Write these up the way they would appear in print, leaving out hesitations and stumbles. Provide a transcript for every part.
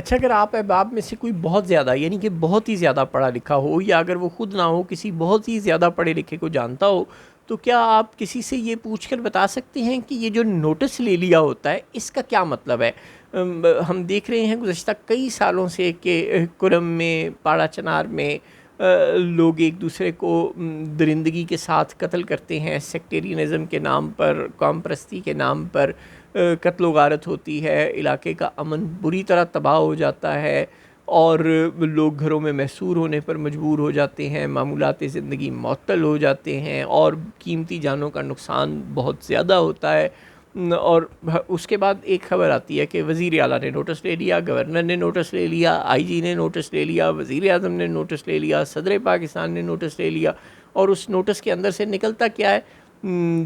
اچھا، اگر آپ احباب میں سے کوئی بہت زیادہ یعنی کہ بہت ہی زیادہ پڑھا لکھا ہو، یا اگر وہ خود نہ ہو کسی بہت ہی زیادہ پڑھے لکھے کو جانتا ہو، تو کیا آپ کسی سے یہ پوچھ کر بتا سکتے ہیں کہ یہ جو نوٹس لے لیا ہوتا ہے اس کا کیا مطلب ہے؟ ہم دیکھ رہے ہیں گزشتہ کئی سالوں سے کہ کرم میں، پاڑا چنار میں لوگ ایک دوسرے کو درندگی کے ساتھ قتل کرتے ہیں، سیکٹیرینزم کے نام پر، قوم پرستی کے نام پر قتل و غارت ہوتی ہے، علاقے کا امن بری طرح تباہ ہو جاتا ہے، اور لوگ گھروں میں محصور ہونے پر مجبور ہو جاتے ہیں، معمولات زندگی معطل ہو جاتے ہیں، اور قیمتی جانوں کا نقصان بہت زیادہ ہوتا ہے۔ اور اس کے بعد ایک خبر آتی ہے کہ وزیر اعلیٰ نے نوٹس لے لیا، گورنر نے نوٹس لے لیا، آئی جی نے نوٹس لے لیا، وزیر اعظم نے نوٹس لے لیا، صدر پاکستان نے نوٹس لے لیا، اور اس نوٹس کے اندر سے نکلتا کیا ہے؟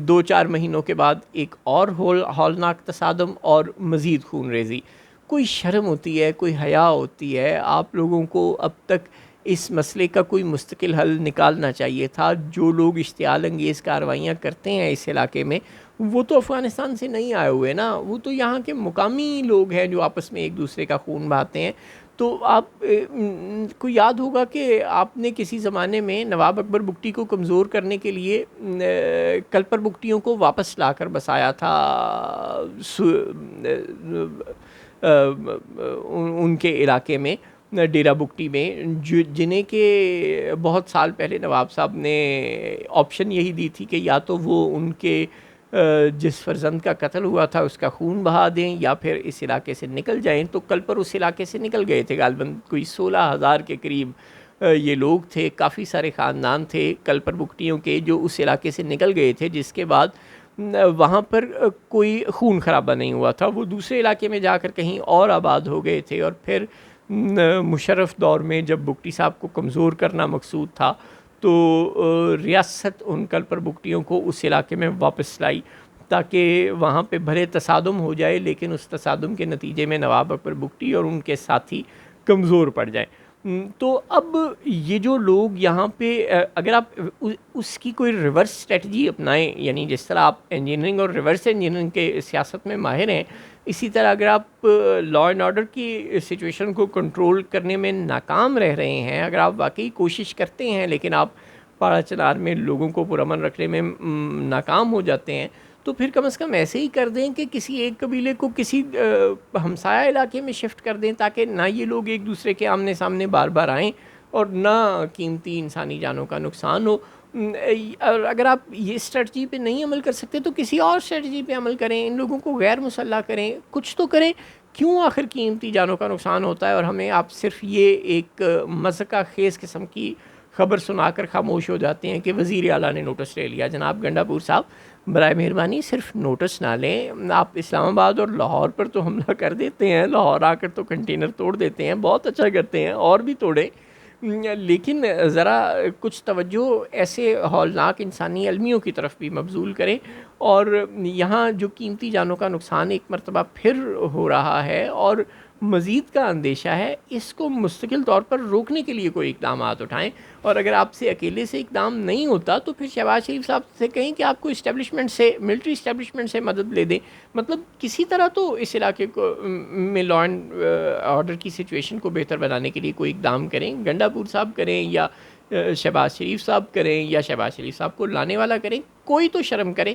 2-4 مہینوں کے بعد ایک اور ہولناک تصادم اور مزید خون ریزی۔ کوئی شرم ہوتی ہے، کوئی حیا ہوتی ہے؟ آپ لوگوں کو اب تک اس مسئلے کا کوئی مستقل حل نکالنا چاہیے تھا۔ جو لوگ اشتعال انگیز کارروائیاں کرتے ہیں اس علاقے میں، وہ تو افغانستان سے نہیں آئے ہوئے نا، وہ تو یہاں کے مقامی لوگ ہیں جو آپس میں ایک دوسرے کا خون بہاتے ہیں۔ تو آپ کو یاد ہوگا کہ آپ نے کسی زمانے میں نواب اکبر بگٹی کو کمزور کرنے کے لیے کلپر بگٹیوں کو واپس لا کر بسایا تھا ان کے علاقے میں، ڈیرہ بگٹی میں، جنہیں کہ بہت سال پہلے نواب صاحب نے آپشن یہی دی تھی کہ یا تو وہ ان کے جس فرزند کا قتل ہوا تھا اس کا خون بہا دیں، یا پھر اس علاقے سے نکل جائیں۔ تو کل پر اس علاقے سے نکل گئے تھے، غالباً کوئی 16,000 کے قریب یہ لوگ تھے، کافی سارے خاندان تھے کل پر بگٹیوں کے جو اس علاقے سے نکل گئے تھے، جس کے بعد وہاں پر کوئی خون خرابہ نہیں ہوا تھا، وہ دوسرے علاقے میں جا کر کہیں اور آباد ہو گئے تھے۔ اور پھر مشرف دور میں جب بگٹی صاحب کو کمزور کرنا مقصود تھا، تو ریاست ان کل پر بگٹیوں کو اس علاقے میں واپس لائی تاکہ وہاں پہ بھلے تصادم ہو جائے، لیکن اس تصادم کے نتیجے میں نواب اکبر بگٹی اور ان کے ساتھی کمزور پڑ جائیں۔ تو اب یہ جو لوگ یہاں پہ اگر آپ اس کی کوئی ریورس اسٹریٹجی اپنائیں، یعنی جس طرح آپ انجینئرنگ اور ریورس انجینئرنگ کے سیاست میں ماہر ہیں، اسی طرح اگر آپ لا اینڈ آرڈر کی سچویشن کو کنٹرول کرنے میں ناکام رہ رہے ہیں، اگر آپ واقعی کوشش کرتے ہیں لیکن آپ پاڑا چنار میں لوگوں کو پرامن رکھنے میں ناکام ہو جاتے ہیں، تو پھر کم از کم ایسے ہی کر دیں کہ کسی ایک قبیلے کو کسی ہمسایہ علاقے میں شفٹ کر دیں، تاکہ نہ یہ لوگ ایک دوسرے کے آمنے سامنے بار بار آئیں اور نہ قیمتی انسانی جانوں کا نقصان ہو۔ اور اگر آپ یہ اسٹریٹجی پہ نہیں عمل کر سکتے تو کسی اور اسٹریٹجی پہ عمل کریں، ان لوگوں کو غیر مسلح کریں، کچھ تو کریں۔ کیوں آخر قیمتی جانوں کا نقصان ہوتا ہے اور ہمیں آپ صرف یہ ایک مضحکہ خیز قسم کی خبر سنا کر خاموش ہو جاتے ہیں کہ وزیر اعلیٰ نے نوٹس لے لیا؟ جناب گنڈا پور صاحب، برائے مہربانی صرف نوٹس نہ لیں، آپ اسلام آباد اور لاہور پر تو حملہ کر دیتے ہیں، لاہور آ کر تو کنٹینر توڑ دیتے ہیں، بہت اچھا کرتے ہیں، اور بھی توڑیں، لیکن ذرا کچھ توجہ ایسے ہولناک انسانی المیوں کی طرف بھی مبذول کریں۔ اور یہاں جو قیمتی جانوں کا نقصان ایک مرتبہ پھر ہو رہا ہے اور مزید کا اندیشہ ہے، اس کو مستقل طور پر روکنے کے لیے کوئی اقدامات اٹھائیں۔ اور اگر آپ سے اکیلے سے اقدام نہیں ہوتا تو پھر شہباز شریف صاحب سے کہیں کہ آپ کو اسٹیبلشمنٹ سے، ملٹری اسٹیبلشمنٹ سے مدد لے دیں، مطلب کسی طرح تو اس علاقے کو میں لا اینڈ آرڈر کی سچویشن کو بہتر بنانے کے لیے کوئی اقدام کریں۔ گنڈا پور صاحب کریں، یا شہباز شریف صاحب کریں، یا شہباز شریف صاحب کو لانے والا کریں، کوئی تو شرم کریں۔